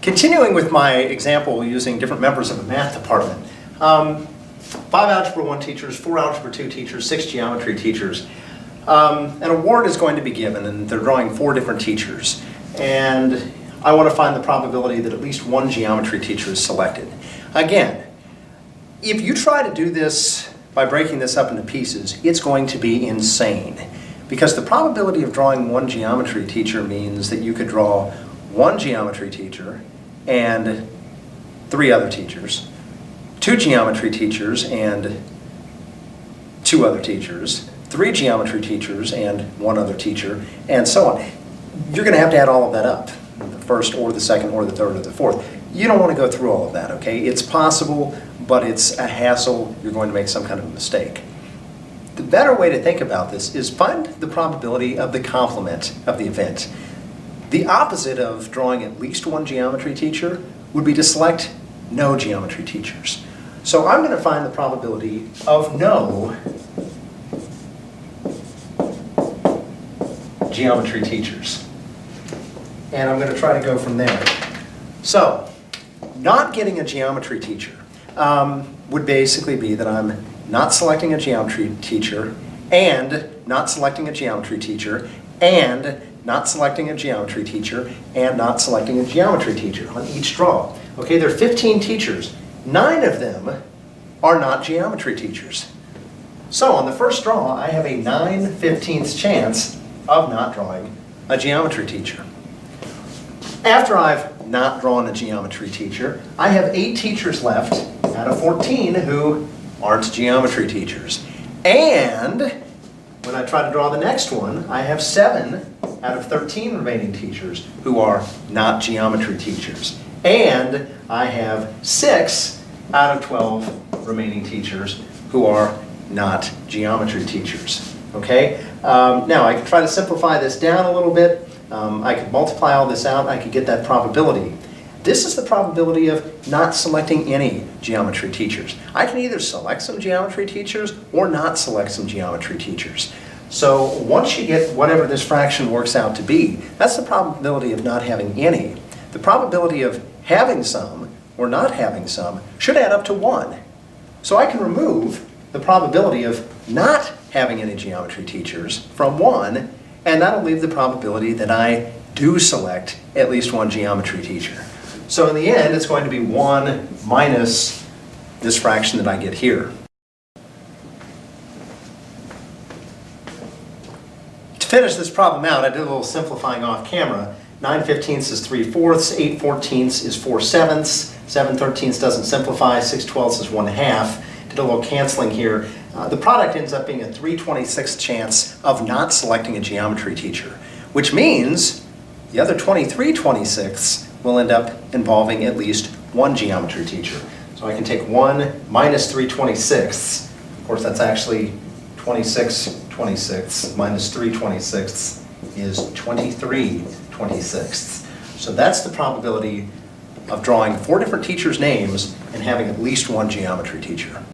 Continuing with my example using different members of a math department, 5 Algebra 1 teachers, 4 Algebra 2 teachers, 6 Geometry teachers. An award is going to be given, and they're drawing 4 different teachers. And I want to find the probability that at least one geometry teacher is selected. Again, if you try to do this by breaking this up into pieces, it's going to be insane. Because the probability of drawing one geometry teacher means that you could draw one geometry teacher and 3 other teachers, 2 geometry teachers and 2 other teachers, 3 geometry teachers and 1 other teacher, and so on. You're going to have to add all of that up, the first or the second or the third or the fourth. You don't want to go through all of that, okay? It's possible, but it's a hassle. You're going to make some kind of a mistake. The better way to think about this is find the probability of the complement of the event. The opposite of drawing at least one geometry teacher would be to select no geometry teachers. So I'm going to find the probability of no geometry teachers. And I'm going to try to go from there. So, not getting a geometry teacher would basically be that I'm not selecting a geometry teacher, and not selecting a geometry teacher, and not selecting a geometry teacher, and not selecting a geometry teacher on each draw. Okay, there are 15 teachers. 9 of them are not geometry teachers. So on the first draw, I have a 9/15 chance of not drawing a geometry teacher. After I've not drawn a geometry teacher, I have 8 teachers left out of 14 who aren't geometry teachers. And when I try to draw the next one, I have 7 out of 13 remaining teachers who are not geometry teachers. And I have 6 out of 12 remaining teachers who are not geometry teachers. Okay? Now, I could try to simplify this down a little bit. I could multiply all this out. I could get that probability. This is the probability of not selecting any geometry teachers. I can either select some geometry teachers or not select some geometry teachers. So once you get whatever this fraction works out to be, that's the probability of not having any. The probability of having some or not having some should add up to 1. So I can remove the probability of not having any geometry teachers from 1, and that'll leave the probability that I do select at least one geometry teacher. So in the end, it's going to be 1 minus this fraction that I get here. To finish this problem out, I did a little simplifying off camera. 9/15 is 3/4, 8/14 is 4/7, 7/13 doesn't simplify, 6/12 is 1/2. Did a little canceling here. The product ends up being a 3/26 chance of not selecting a geometry teacher, which means the other 23/26 will end up involving at least one geometry teacher. So I can take 1 minus 3/26. Of course, that's actually 26/26 minus 3/26 is 23/26. So that's the probability of drawing 4 different teachers' names and having at least one geometry teacher.